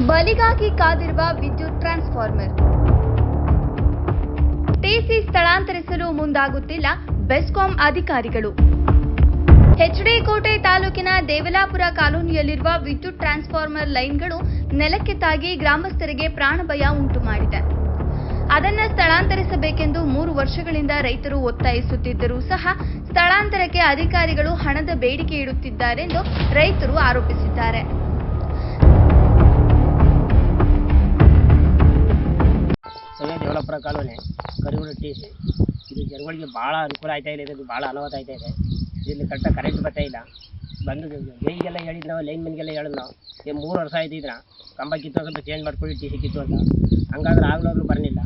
ಬಲಿಗಾಗಿ ಕಾದಿರುವ ವಿದ್ಯುತ್ transformer. TC ಸ್ಥಳಾಂತರಿಸಲು ಮುಂದಾಗುತ್ತಿಲ್ಲ ಬೆಸ್ಕಾಂ ಅಧಿಕಾರಿಗಳು. ಎಚ್.ಡಿ.ಕೋಟೆ ತಾಲೂಕಿನ ದೇವಲಾಪುರ ಕಾಲೋನಿಯಲ್ಲಿರುವ ವಿದ್ಯುತ್ ಟ್ರಾನ್ಸ್ಫಾರ್ಮರ್ ಲೈನ್ಗಳು ನೆಲಕ್ಕೆ ತಾಗಿ ಗ್ರಾಮಸ್ಥರಿಗೆ ಪ್ರಾಣಭಯ ಉಂಟು ಮಾಡಿದೆ. ಅದನ್ನು ಸ್ಥಳಾಂತರಿಸಬೇಕೆಂದು 3 ವರ್ಷಗಳಿಂದ ರೈತರು ಒತ್ತಾಯಿಸುತ್ತಿದ್ದರೂ ಸಹ ಸ್ಥಳಾಂತರಕ್ಕೆ ಅಧಿಕಾರಿಗಳು ಹಣದ ಬೇಡಿಕೆ ಇಡುತ್ತಿದ್ದಾರೆಂದು ರೈತರು ಆರೋಪಿಸಿದ್ದಾರೆ. ದೇವಲಾಪುರ ಕಾಲೋನಿ ಕರಿಗುಡಿ ಟಿಸಿ ಇದು ಜನಗಳಿಗೆ ಭಾಳ ಅನುಕೂಲ ಆಯ್ತಾ ಇಲ್ಲ. ಇದು ಭಾಳ ಅನಾಹುತ ಆಯ್ತಾ ಇದೆ. ಇಲ್ಲಿ ಕರೆಕ್ಟಾಗಿ ಕರೆಂಟ್ ಬರ್ತಾ ಇಲ್ಲ. ಬಂದು ಜೈಗೆಲ್ಲ ಹೇಳಿದ್ ನಾವು, ಲೈನ್ ಮೆನ್ಗೆಲ್ಲ ಹೇಳಿದ್ ನಾವು. 3 ವರ್ಷ ಆಯ್ತು ಇದನ್ನ ಕಂಬ ಕಿತ್ತು ಸ್ವಲ್ಪ ಚೇಂಜ್ ಮಾಡ್ಕೊಳ್ಳಿ ಟಿಸಿ ಕಿತ್ತು ಅಂತ. ಹಂಗಾದ್ರೆ ಆಗ್ಲೂ ಬರಲಿಲ್ಲ.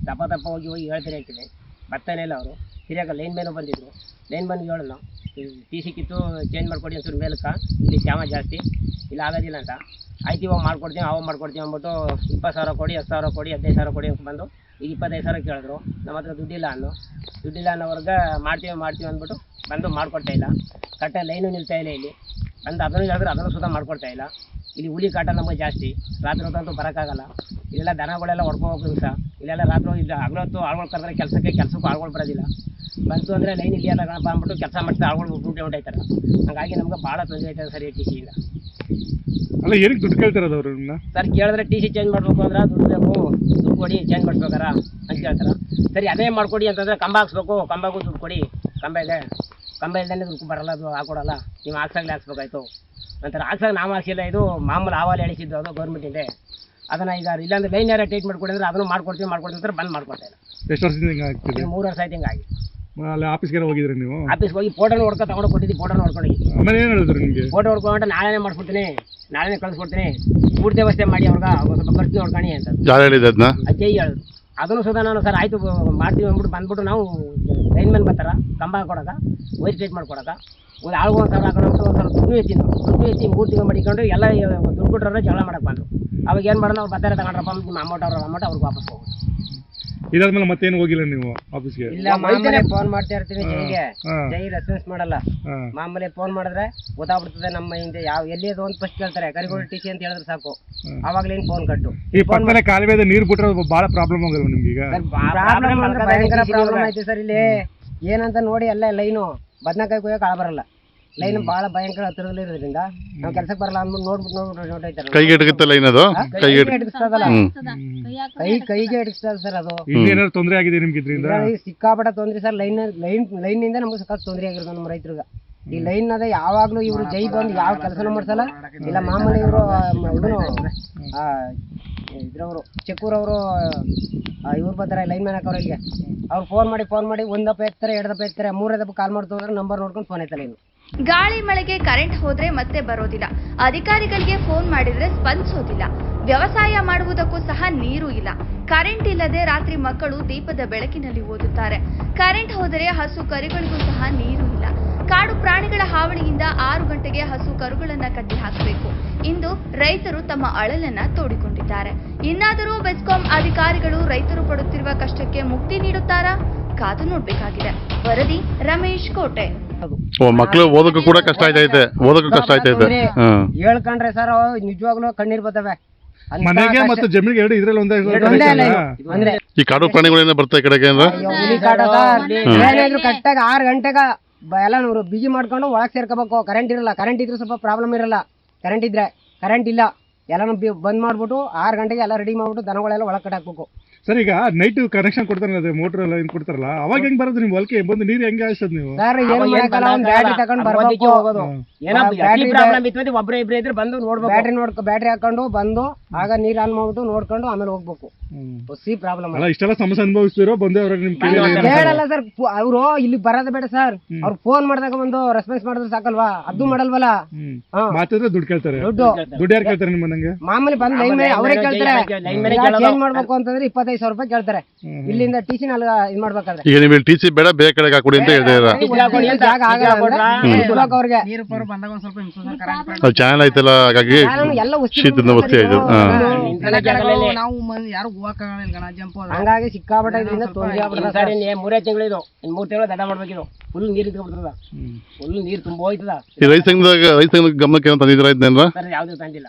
ದಪ್ಪ ಹೋಗಿ ಹೇಳ್ತಾರೆ ಹೇಳ್ತೀನಿ, ಬರ್ತಾನೆ ಇಲ್ಲ ಅವರು. ಸರಿಯಾಗಿ ಲೈನ್ ಮ್ಯಾನು ಬಂದಿದ್ರು. ಲೈನ್ ಮ್ಯಾನ್ಗೆ ಹೇಳೋದು ನಾವು, ಟಿಸಿ ಕಿತ್ತು ಚೇಂಜ್ ಮಾಡ್ಕೊಡಿ ಒಂಚೂರು ಮೇಲಕ್ಕೆ, ಇಲ್ಲಿ ಜಾಮ ಜಾಸ್ತಿ, ಇಲ್ಲ ಆಗೋದಿಲ್ಲ ಅಂತ. ಆಯ್ತು ಇವಾಗ ಮಾಡ್ಕೊಡ್ತೀವಿ ಅಂದ್ಬಿಟ್ಟು 20,000 ಕೊಡಿ, 10,000 ಕೊಡಿ, 15,000 ಕೊಡಿ ಅಂತ ಬಂದು ಈಗ 25,000 ಕೇಳಿದ್ರು. ನಮ್ಮ ಹತ್ರ ದುಡ್ಡಿಲ್ಲ ಅನ್ನೋರ್ಗೆ ಮಾಡ್ತೀವಿ ಅಂದ್ಬಿಟ್ಟು ಬಂದು ಮಾಡಿಕೊಡ್ತಾ ಇಲ್ಲ. ಕರೆಕ್ಟಾಗಿ ಲೈನು ನಿಲ್ತಾ ಇಲ್ಲ. ಇಲ್ಲಿ ಬಂದು ಅದನ್ನು ಹೇಳಿದ್ರೆ ಅದನ್ನು ಸುಧಾ ಮಾಡಿಕೊಡ್ತಾ ಇಲ್ಲ. ಇಲ್ಲಿ ಹುಲಿ ಕಾಟ ನಮಗೆ ಜಾಸ್ತಿ. ರಾತ್ರಿ ಹೊತ್ತಂತೂ ಬರೋಕ್ಕಾಗಲ್ಲ. ಇಲ್ಲೆಲ್ಲ ದನಗಳೆಲ್ಲ ಹೊಡ್ಕೋಬೇಕು ದಿವಸ. ಇಲ್ಲೆಲ್ಲ ರಾತ್ರಿ ಇಲ್ಲ ಹಗಲೊತ್ತು ಆಳ್ಗಳು ಕರೆದ್ರೆ ಕೆಲಸಕ್ಕೂ ಆಳ್ಗಳು ಬರೋದಿಲ್ಲ. ಬಂತು ಅಂದರೆ ಲೈನ್ ಇದೆಯಾ ತಗೊಳಪ್ಪ ಅಂದ್ಬಿಟ್ಟು ಕೆಲಸ ಮಾಡ್ತಾ ಆಳ್ಗಳು ಹೊಂಟಾಯ್ತಾರೆ. ಹಾಗಾಗಿ ನಮ್ಗೆ ಭಾಳ ತೊಂದರೆ ಆಯ್ತದೆ ಸರ್ ಈ ಟಿಸಿಯಿಂದ. ಅಲ್ಲ, ಏನಕ್ಕೆ ದುಡ್ಡು ಕೇಳ್ತಾರದು ಅವರು ಸರ್? ಕೇಳಿದ್ರೆ ಟಿಸಿ ಚೇಂಜ್ ಮಾಡಬೇಕು ಅಂದ್ರೆ ದುಡ್ಡು ಬೇಕು, ದುಡ್ಡು ಕೊಡಿ, ಚೇಂಜ್ ಮಾಡಿಸ್ಬೇಕಾರ ಅಂತ ಕೇಳ್ತಾರೆ. ಸರಿ ಅದೇ ಮಾಡಿಕೊಡಿ ಅಂತಂದರೆ ಕಂಬ ಹಾಕ್ಸ್ಬೇಕು, ಕಂಬಗೂ ದುಡ್ಡು ಕೊಡಿ, ಕಂಬ ಇಲ್ಲದೇ ದುಡ್ಡು ಬರಲ್ಲ, ಅದು ಹಾಕೊಡಲ್ಲ, ನೀವು ಹಾಕ್ಸಾಗಲೇ ಹಾಕ್ಸ್ಬೇಕಾಯ್ತು ಅಂತಾರೆ. ಹಾಕ್ಸಾಗ ನಾವು ಹಾಕ್ಸಿಲ್ಲ. ಇದು ಮಾಮೂಲು ಆವಾಲೆ ಎಳಿಸಿದ್ದು, ಅದು ಗೌರ್ಮೆಂಟಿಂದೆ. ಅದನ್ನು ಈಗ ಇಲ್ಲಾಂದ್ರೆ ಲೈನ್ ಯಾರು ಟ್ರೀಟ್ ಮಾಡ್ಕೊಡಿ ಅಂದ್ರೆ ಅದನ್ನು ಮಾಡ್ಕೊಡ್ತೀವಿ ಅಂದ್ರೆ ಬಂದ್ ಮಾಡ್ಕೊಡ್ತಾ ಇಲ್ಲ. ಎಷ್ಟು ವರ್ಷದಿಂದ ಹಿಂಗೆ ಆಗ್ತಿದೆ? 3 ವರ್ಷ ಆಯ್ತು ಹಿಂಗಾಗಿ. ಅಲ್ಲಿ ಆಫೀಸ್ಗೆ ಹೋಗಿದ್ರಿ ನೀವು? ಆಫೀಸ್ಗೆ ಹೋಗಿ ಫೋಟೋನ ಹೊಡ್ಕೊ ತಗೊಂಡು ಕೊಟ್ಟಿದ್ದೀವಿ. ಫೋಟೋನ ಹೊಡ್ಕೊಂಡು ಆಮೇಲೆ ಏನು ಹೇಳಿದ್ರು ನಿಮಗೆ? ಫೋಟೋ ಹೊಡ್ಕೊಂಡ್ರೆ ನಾಳೆನೇ ಮಾಡಿಸ್ಬಿಡ್ತೀನಿ, ನಾಳೆನೇ ಕಳಿಸ್ಕೊಡ್ತೀನಿ, ಪೂರ್ತಿ ವ್ಯವಸ್ಥೆ ಮಾಡಿ ಅವ್ರಿಗೆ ಸ್ವಲ್ಪ ಖರ್ಚು ನೋಡ್ಕೊಳ್ಳಿ ಅಂತ ಯಾರು ಹೇಳಿದ್ದು ಅದನ್ನ? ಅಜ್ಜಯ್ ಹೇಳಿದ್ರು. ಅದನ್ನು ಸುಧಾ ನಾನು ಸರ್ ಆಯಿತು ಮಾಡ್ತೀವಿ ಅಂದ್ಬಿಟ್ಟು ಬಂದ್ಬಿಟ್ಟು ನಾವು ಲೈನ್ ಮ್ಯಾನ್ ಬರ್ತಾರ ಕಂಬ ಹಾಕೊಡಕ, ವೈರ್ ಸ್ಟ್ರೇಟ್ ಮಾಡ್ಕೊಡಕ, ಒಂದು ಆಳ್ಗೂ 1,000 ಹಾಕೊಂಡು ಒಂದು ಸ್ವಲ್ಪ ದುಡ್ಡು ಎತ್ತಿ 3 ತಿಂಗಳು ಮಡಿಕೊಂಡು ಎಲ್ಲ ದುಡ್ಡು ಕೊಟ್ಟರೆ ಜಗಳ ಮಾಡಕ್ಕೆ ಬಂದರು. ಅವಾಗ ಏನು ಮಾಡೋದು, ಅವ್ರು ಬರ್ತಾರೆ ತಗೊಂಡ್ರಪ್ಪ ನಿಮ್ಮ ಅಮೌಂಟ್ ಅವ್ರಿಗೆ ವಾಪಸ್ ಹೋಗೋದು. ಇದಾದ್ಮೇಲೆ ಮತ್ತೇನು ಹೋಗಿಲ್ಲ ನೀವು ಆಫೀಸ್ಗೆ? ಇಲ್ಲ, ಮಾಮೂಲಿ ಫೋನ್ ಮಾಡ್ತಾ ಇರ್ತೀವಿ ಜೈಗೆ. ಜೈ ರೆಸ್ಪಾನ್ಸ್ ಮಾಡಲ್ಲ. ಮಾಮೂಲಿ ಫೋನ್ ಮಾಡಿದ್ರೆ ಗೊತ್ತಾಗ್ಬಿಡ್ತದೆ ನಮ್ಮ ಹಿಂದೆ ಎಲ್ಲಿ ಅದು ಅಂತ ಫಸ್ಟ್ ಕೇಳ್ತಾರೆ. ಕರಿಗೋಡಿ ಟಿಸಿ ಅಂತ ಹೇಳಿದ್ರೆ ಸಾಕು, ಅವಾಗ್ಲೇನು ಫೋನ್ ಕಟ್ಟು. ಈ ಪಕ್ಕದಲ್ಲೇ ಕಾಲುವೆದ ನೀರು ಬಿಟ್ರೆ ಭಾಳ ಪ್ರಾಬ್ಲಮ್ ಆಗಲ್ವ ನಿಮ್ಗೆ? ಈಗ ಭಯಂಕರ ಪ್ರಾಬ್ಲಮ್ ಆಯ್ತು ಸರ್. ಇಲ್ಲಿ ಏನಂತ ನೋಡಿ ಎಲ್ಲ ಲೈನು ಬದನೆಕಾಯಿ ಕೊಯ್ಯಕ್ಕೆ ಆಳ ಬರಲ್ಲ. ಲೈನ್ ಭಾಳ ಭಯಂಕರ ಹತ್ತಿರದಲ್ಲಿ ಇರೋದ್ರಿಂದ ನಾವು ಕೆಲಸಕ್ಕೆ ಬರಲ್ಲ ಅಂದ್ಬಿಟ್ಟು ನೋಡ್ಬಿಟ್ಟು ಕೈಗೆ ಎಟುತ್ತೆ ಲೈನ್, ಅದು ಕೈಗೆ ಎಟಕ್ಸ್ತದ ಸರ್. ಅದು ಏನಾದ್ರು ತೊಂದರೆ ಆಗಿದೆ ನಿಮ್ಗೆ ಇದರಿಂದ? ಸಿಕ್ಕಾಪಟ್ಟ ತೊಂದರೆ ಸರ್. ಲೈನಿಂದ ನಮ್ಗೆ ಸಖತ್ ತೊಂದರೆ ಆಗಿರೋದು ನಮ್ಮ ರೈತರಿಗೆ. ಈ ಲೈನ್ ಅದ ಯಾವಾಗ್ಲೂ ಇವರು ಜೈ ಬಂದು ಯಾವ ಕೆಲಸನೂ ಮಾಡ್ಸಲ್ಲ. ಇಲ್ಲ ಮಾಮೂಲಿ ಇವರು ಇದ್ರವರು ಚೆಕ್ಕೂರವರು ಇವ್ರು ಬರ್ತಾರೆ ಲೈನ್ ಮ್ಯಾನ್ ಹಾಕೋರು. ಇಲ್ಲಿಗೆ ಅವ್ರು ಫೋನ್ ಮಾಡಿ 1 ದಪ್ಪ ಎತ್ತಾರೆ, 2 ದಪ್ಪ ಎತ್ತಾರೆ, 3 ದಪ್ಪ ಕಾಲ್ ಮಾಡ್ತಾರೆ, ನಂಬರ್ ನೋಡ್ಕೊಂಡು ಫೋನ್ ಎತ್ತಲ್ಲ. ಇನ್ನು ಗಾಳಿ ಮಳೆಗೆ ಕರೆಂಟ್ ಹೋದ್ರೆ ಮತ್ತೆ ಬರೋದಿಲ್ಲ. ಅಧಿಕಾರಿಗಳಿಗೆ ಫೋನ್ ಮಾಡಿದ್ರೆ ಸ್ಪಂದಿಸೋದಿಲ್ಲ. ವ್ಯವಸಾಯ ಮಾಡುವುದಕ್ಕೂ ಸಹ ನೀರು ಇಲ್ಲ. ಕರೆಂಟ್ ಇಲ್ಲದೆ ರಾತ್ರಿ ಮಕ್ಕಳು ದೀಪದ ಬೆಳಕಿನಲ್ಲಿ ಓದುತ್ತಾರೆ. ಕರೆಂಟ್ ಹೋದರೆ ಹಸು ಕರುಗಳಿಗೂ ಸಹ ನೀರು ಇಲ್ಲ. ಕಾಡು ಪ್ರಾಣಿಗಳ ಹಾವಳಿಯಿಂದ 6 ಗಂಟೆಗೆ ಹಸು ಕರುಗಳನ್ನ ಕಟ್ಟಿ ಹಾಕಬೇಕು. ಇಂದು ರೈತರು ತಮ್ಮ ಅಳಲನ್ನ ತೋಡಿಕೊಂಡಿದ್ದಾರೆ. ಇನ್ನಾದರೂ ಬೆಸ್ಕಾಂ ಅಧಿಕಾರಿಗಳು ರೈತರು ಪಡುತ್ತಿರುವ ಕಷ್ಟಕ್ಕೆ ಮುಕ್ತಿ ನೀಡುತ್ತಾರಾ? ಕಾದು ನೋಡ್ಬೇಕಾಗಿದೆ. ವರದಿ ರಮೇಶ್ ಕೋಟೆ. ಮಕ್ಕಳು ಓದಕ್ಕೂ ಕೂಡ ಕಷ್ಟ ಆಯ್ತೈತೆ. ಹೇಳ್ಕೊಂಡ್ರೆ ಸರ್ ನಿಜವಾಗ್ಲೂ ಕಣ್ಣೀರ್ ಬರ್ತವೆ. ಮನೆಗೆ ಮತ್ತು ಜಮೀನಿಗೆ ಎರಡು ಇದ್ರಲ್ಲಿ ಒಂದೇ. ಈ ಕಾಡು ಪ್ರಾಣಿಗಳೇನ ಬರ್ತಾ ಈ ಕಡೆಗೆ ಹುಲಿ ಕಾಟ ಏನಾದ್ರು ಕರೆಕ್ಟಾಗಿ 6 ಗಂಟೆಗೆ ಎಲ್ಲ ಬಿಗಿ ಮಾಡ್ಕೊಂಡು ಒಳಗೆ ಸೇರ್ಕೋಬೇಕು. ಕರೆಂಟ್ ಇರಲ್ಲ. ಕರೆಂಟ್ ಇದ್ರೆ ಸ್ವಲ್ಪ ಪ್ರಾಬ್ಲಮ್ ಇರಲ್ಲ. ಕರೆಂಟ್ ಇದ್ರೆ ಕರೆಂಟ್ ಇಲ್ಲ, ಎಲ್ಲಾನು ಬಂದ್ ಮಾಡ್ಬಿಟ್ಟು 6 ಗಂಟೆಗೆ ಎಲ್ಲ ರೆಡಿ ಮಾಡ್ಬಿಟ್ಟು ದನಗಳೆಲ್ಲ ಒಳಗೆ ಕಟ್ಟಾಕ್ಬೇಕು. ಸರ್, ಈಗ ನೈಟ್ ಕನೆಕ್ಷನ್ ಕೊಡ್ತಾರೆ, ಮೋಟರ್ ಎಲ್ಲ ಏನ್ ಕೊಡ್ತಾರಲ್ಲ, ಅವಾಗ ಹೆಂಗ್ ಬರೋದು ನಿಮ್ ಹೊಲಕ್ಕೆ ಬಂದು ನೀರು ಹೆಂಗೆ ಹಾಯಿಸೋದು ನೀವು? ಸರ್ ಬ್ಯಾಟ್ರಿ ತಗೊಂಡು ಬರ್ಬೇಕು. ಒಬ್ಬರೇ ಇಬ್ಬರೇ ಇದ್ರೆ ಬಂದು ನೋಡ್ಬೇಕು. ಬ್ಯಾಟ್ರಿ ಹಾಕೊಂಡು ಬಂದು ಆಗ ನೀರ್ ಆನ್ ಮಾಡ್ಬಿಟ್ಟು ನೋಡ್ಕೊಂಡು ಆಮೇಲೆ ಹೋಗ್ಬೇಕು. ಸಿ ಪ್ರಾಬ್ಲಮ್ ಅಲ್ಲ. ಇಷ್ಟೆಲ್ಲ ಸಮಸ್ಯೆ ಅನುಭವಿಸ್ತಿರೋ ಬಂದವ್ರ ನಿಮ್ ಹೇಳಲ್ಲ ಸರ್. ಅವ್ರು ಇಲ್ಲಿ ಬರೋದು ಬೇಡ ಸರ್. ಅವ್ರು ಫೋನ್ ಮಾಡಿದಾಗ ಬಂದು ರೆಸ್ಪಾನ್ಸ್ ಮಾಡಿದ್ರೆ ಸಾಕಲ್ವಾ? ಅದು ಮಾಡಲ್ವಲ್ಲ. ಮಾತಾಡಿದ್ರೆ ದುಡ್ಡು ಕೇಳ್ತಾರೆ. ದುಡ್ಡು ಯಾರು ಕೇಳ್ತಾರೆ ನಿಮ್ಮ ನಂಗೆ? ಮಾಮೂಲಿ ಬಂದು ಲೈನ್ ಮೇಲೆ ಅವರೇ ಕೇಳ್ತಾರೆ. ಚೇಂಜ್ ಮಾಡ್ಬೇಕು ಅಂತಂದ್ರೆ 25,000 ರೂಪಾಯಿ ಕೇಳ್ತಾರೆ. ಇಲ್ಲಿಂದ ಟಿಸಿ ಇದ್ ಮಾಡ್ಬೇಕಾದ್ರೆ ಈಗ ನೀವು ಟಿಸಿ ಬೇಡ, ಬೇರೆ ಕಡೆಗೆ ಹಾಕೊಡಿ ಅಂತ ಹೇಳ್ತೀರಾ? ಚಾನಲ್ ಐತಲ್ಲ, ಹಾಗಾಗಿ ಶೀತದ ವಸ್ತಿ ಆಯ್ತು. ಹಂಗಾಗಿ ಸಿಕ್ಕಾಪಟ್ಟೆ ಇದರಿಂದ ತೊಂದರೆ ಆಗ್ಬಿಡ್ತಾರೆ. 3 ತಿಂಗಳು ಇದು 3 ತಿಂಗಳು ದಡ ಮಾಡ್ಬೇಕಿದು. ಫುಲ್ ನೀರು ಇಟ್ಕೊಬಿಡ್ತದ. ಫುಲ್ ನೀರು ತುಂಬ ಹೋಯ್ತದ. ಈ ರೈತ ಸಂಘದ ಗಮನಕ್ಕೆ ತಂದಿದ್ರ? ಯಾವ್ದು ತಂದಿಲ್ಲ.